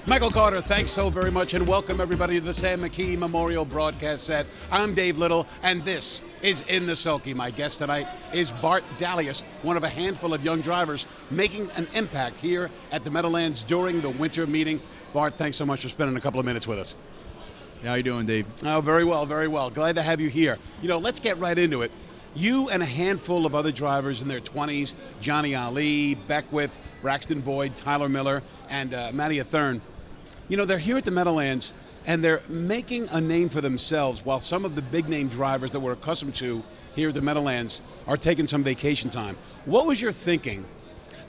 Michael Carter, thanks so very much, and welcome everybody to the Sam McKee Memorial Broadcast Set. I'm Dave Little, and this is In the Sulky. My guest tonight is Bart Dalious, one of a handful of young drivers making an impact here at the Meadowlands during the winter meeting. Bart, thanks so much for spending a couple of minutes with us. How you doing, Dave? Oh, very well, very well. Glad to have you here. You know, let's get right into it. You and a handful of other drivers in their 20s, Johnny Ali, Beckwith, Braxton Boyd, Tyler Miller, and Matty Athern, you know, they're here at the Meadowlands, and they're making a name for themselves while some of the big-name drivers that we're accustomed to here at the Meadowlands are taking some vacation time. What was your thinking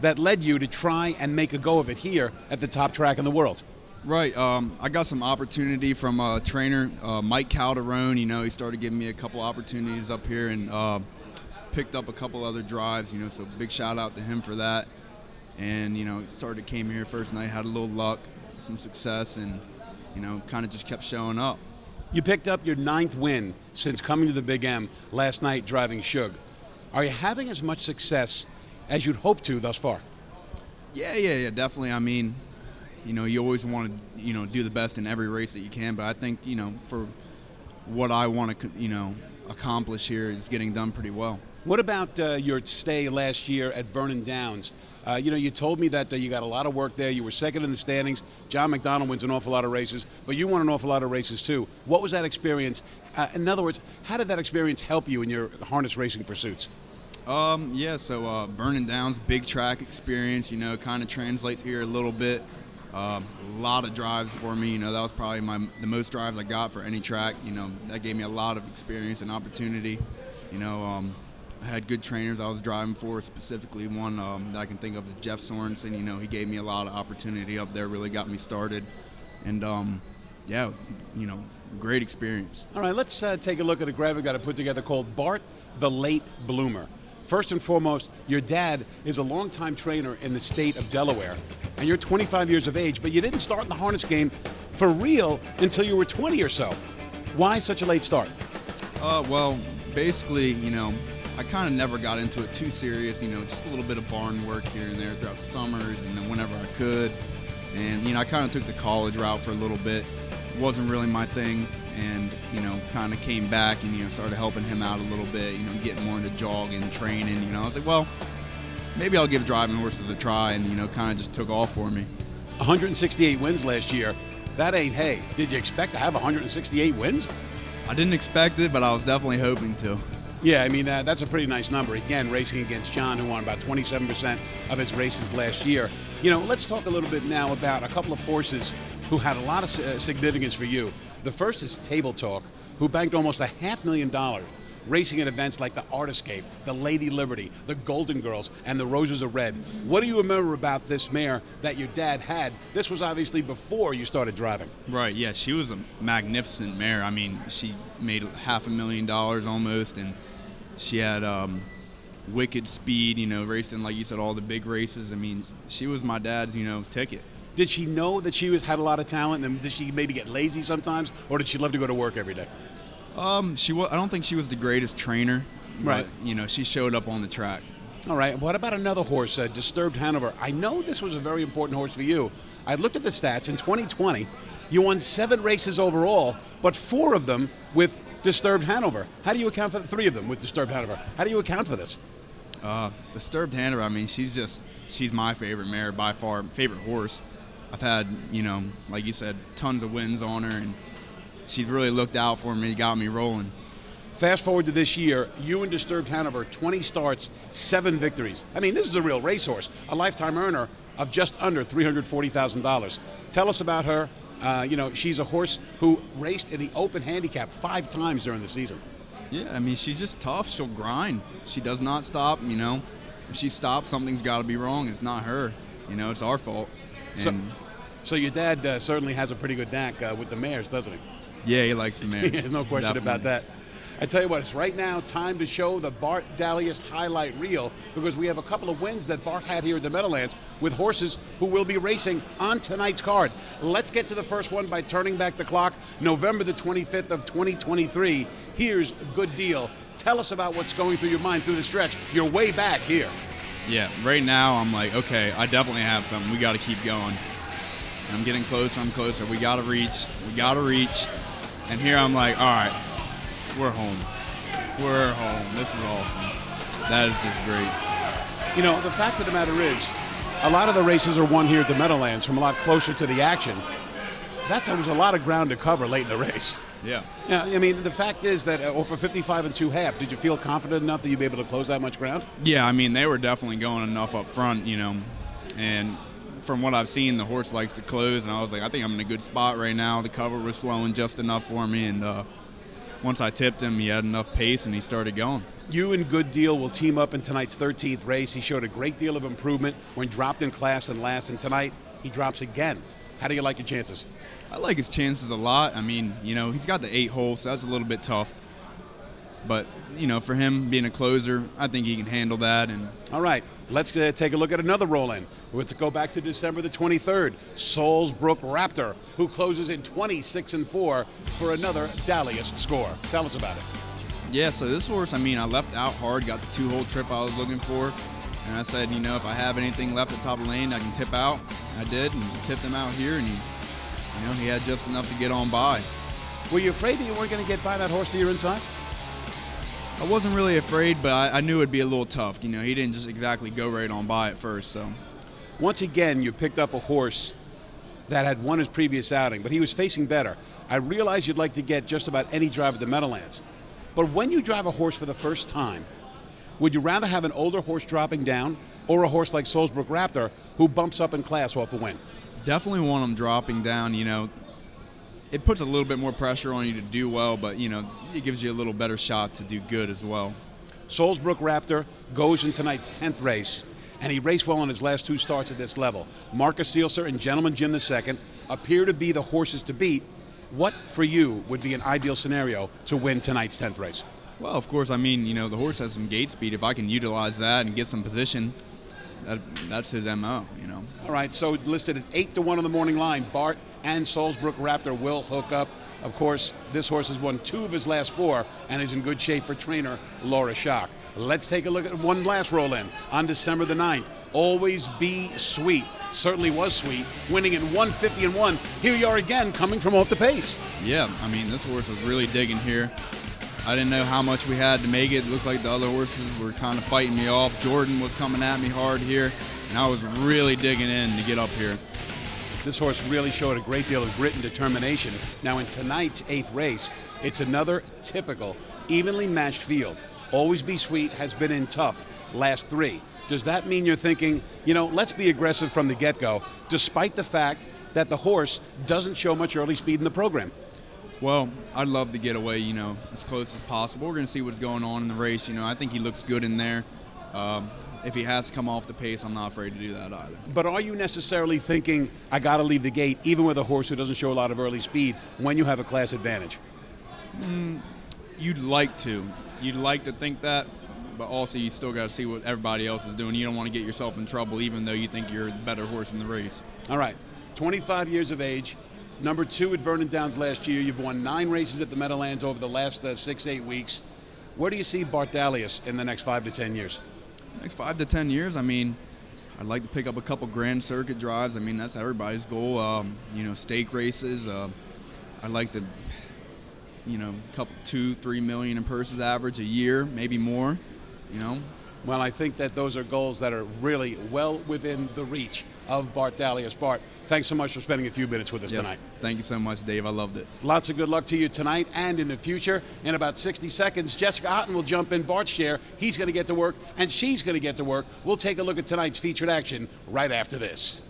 that led you to try and make a go of it here at the top track in the world? Right. I got some opportunity from a trainer, Mike Calderon. You know, he started giving me a couple opportunities up here and picked up a couple other drives, you know, so big shout-out to him for that. And, you know, came here first night, had a little luck, some success, and, you know, kind of just kept showing up. You picked up your 9th win since coming to the Big M last night driving Shug. Are you having as much success as you'd hoped to thus far? Yeah, definitely. I mean, you know, you always want to, you know, do the best in every race that you can, but I think, you know, for what I want to, you know, accomplish here is getting done pretty well. What about your stay last year at Vernon Downs? You know, you told me that you got a lot of work there. You were second in the standings. John McDonald wins an awful lot of races, but you won an awful lot of races too. What was that experience? In other words, how did that experience help you in your harness racing pursuits? So Vernon Downs, big track experience, you know, kind of translates here a little bit. A lot of drives for me, you know, that was probably the most drives I got for any track. You know, that gave me a lot of experience and opportunity. You know, I had good trainers I was driving for, specifically one that I can think of is Jeff Sorensen. You know, he gave me a lot of opportunity up there, really got me started. And, it was, you know, great experience. All right, let's take a look at a graphic that I put together called Bart the Late Bloomer. First and foremost, your dad is a longtime trainer in the state of Delaware, and you're 25 years of age, but you didn't start in the harness game for real until you were 20 or so. Why such a late start? Well, basically, you know, I kind of never got into it too serious, you know, just a little bit of barn work here and there throughout the summers and then whenever I could. And, you know, I kind of took the college route for a little bit. It wasn't really my thing. And, you know, kind of came back and, you know, started helping him out a little bit, you know, getting more into jogging, training, you know. I was like, well, maybe I'll give driving horses a try, and, you know, kind of just took off for me. 168 wins last year. That ain't hay. Did you expect to have 168 wins? I didn't expect it, but I was definitely hoping to. Yeah, I mean, that's a pretty nice number. Again, racing against John, who won about 27% of his races last year. You know, let's talk a little bit now about a couple of horses who had a lot of significance for you. The first is Table Talk, who banked almost $500,000 racing at events like the Artiscape, the Lady Liberty, the Golden Girls, and the Roses of Red. What do you remember about this mare that your dad had? This was obviously before you started driving. Right, yeah, she was a magnificent mare. I mean, she made $500,000 almost, and she had wicked speed, you know, raced in, like you said, all the big races. I mean, she was my dad's, you know, ticket. Did she know that she had a lot of talent, and did she maybe get lazy sometimes, or did she love to go to work every day? I don't think she was the greatest trainer, right? But, you know, she showed up on the track. All right. What about another horse, Disturbed Hanover? I know this was a very important horse for you. I looked at the stats. In 2020, you won 7 races overall, but 4 of them with Disturbed Hanover. How do you account for 3 of them with Disturbed Hanover? How do you account for this? Disturbed Hanover, I mean, she's my favorite mare by far, favorite horse. I've had, you know, like you said, tons of wins on her, and she's really looked out for me, got me rolling. Fast forward to this year, you and Disturbed Hanover, 20 starts, 7 victories. I mean, this is a real racehorse, a lifetime earner of just under $340,000. Tell us about her. You know, she's a horse who raced in the open handicap 5 times during the season. Yeah, I mean, she's just tough. She'll grind. She does not stop, you know. If she stops, something's got to be wrong. It's not her. You know, it's our fault. So your dad certainly has a pretty good knack with the mares, doesn't he? Yeah, he likes the mares. There's no question about that. I tell you what, it's right now time to show the Bart Dalious highlight reel, because we have a couple of wins that Bart had here at the Meadowlands with horses who will be racing on tonight's card. Let's get to the first one by turning back the clock. November the 25th of 2023. Here's Good Deal. Tell us about what's going through your mind through the stretch. You're way back here. Yeah, right now I'm like, okay, I definitely have something. We got to keep going. And I'm getting closer. I'm closer. We got to reach. We got to reach. And here I'm like, all right, we're home. We're home. This is awesome. That is just great. You know, the fact of the matter is, a lot of the races are won here at the Meadowlands from a lot closer to the action. That's always a lot of ground to cover late in the race. Yeah. Yeah, I mean, the fact is that over 55 and 2.5, did you feel confident enough that you'd be able to close that much ground? Yeah, I mean, they were definitely going enough up front, you know. And from what I've seen, the horse likes to close. And I was like, I think I'm in a good spot right now. The cover was flowing just enough for me. And once I tipped him, he had enough pace and he started going. You and Good Deal will team up in tonight's 13th race. He showed a great deal of improvement when dropped in class and last, and tonight he drops again. How do you like your chances? I like his chances a lot. I mean, you know, he's got the 8 hole, so that's a little bit tough. But, you know, for him being a closer, I think he can handle that. And all right, let's take a look at another roll-in. Let's go back to December the 23rd. Solesbrook Raptor, who closes in 26-4 for another Dalious score. Tell us about it. Yeah, so this horse, I mean, I left out hard, got the 2-hole trip I was looking for. And I said, you know, if I have anything left at the top of the lane, I can tip out. I did, and tipped him out here, and he had just enough to get on by. Were you afraid that you weren't going to get by that horse to your inside? I wasn't really afraid, but I knew it'd be a little tough. You know, he didn't just exactly go right on by at first, so. Once again, you picked up a horse that had won his previous outing, but he was facing better. I realize you'd like to get just about any drive at the Meadowlands. But when you drive a horse for the first time, would you rather have an older horse dropping down or a horse like Solesbrook Raptor who bumps up in class off a win? Definitely want him dropping down, you know. It puts a little bit more pressure on you to do well, but, you know, it gives you a little better shot to do good as well. Solesbrook Raptor goes in tonight's 10th race, and he raced well on his last 2 starts at this level. Marcus Seelser and Gentleman Jim II appear to be the horses to beat. What, for you, would be an ideal scenario to win tonight's 10th race? Well, of course, I mean, you know, the horse has some gate speed. If I can utilize that and get some position, that's his MO, you know. All right, so listed at 8-1 on the morning line, Bart and Solesbrook Raptor will hook up. Of course, this horse has won 2 of his last 4 and is in good shape for trainer Laura Schock. Let's take a look at one last roll-in on December the 9th. Always Be Sweet. Certainly was sweet, winning in 150-1. Here you are again, coming from off the pace. Yeah, I mean, this horse was really digging here. I didn't know how much we had to make it. It looked like the other horses were kind of fighting me off. Jordan was coming at me hard here, and I was really digging in to get up here. This horse really showed a great deal of grit and determination. Now in tonight's 8th race, it's another typical, evenly matched field. Always Be Sweet has been in tough last 3. Does that mean you're thinking, you know, let's be aggressive from the get-go, despite the fact that the horse doesn't show much early speed in the program? Well, I'd love to get away, you know, as close as possible. We're going to see what's going on in the race. You know, I think he looks good in there. If he has to come off the pace, I'm not afraid to do that either. But are you necessarily thinking, I got to leave the gate, even with a horse who doesn't show a lot of early speed, when you have a class advantage? You'd like to. You'd like to think that, but also you still got to see what everybody else is doing. You don't want to get yourself in trouble, even though you think you're the better horse in the race. All right, 25 years of age, number 2 at Vernon Downs last year. You've won 9 races at the Meadowlands over the last 6-8 weeks. Where do you see Bart Dalious in the next 5 to 10 years? Next 5 to 10 years, I mean, I'd like to pick up a couple Grand Circuit drives. I mean, that's everybody's goal. You know, stake races. I'd like to, you know, couple 2-3 million in purses average a year, maybe more. You know. Well, I think that those are goals that are really well within the reach of Bart Dalious. Bart, thanks so much for spending a few minutes with us tonight. Thank you so much, Dave. I loved it. Lots of good luck to you tonight and in the future. In about 60 seconds, Jessica Houghton will jump in Bart's chair. He's going to get to work, and she's going to get to work. We'll take a look at tonight's featured action right after this.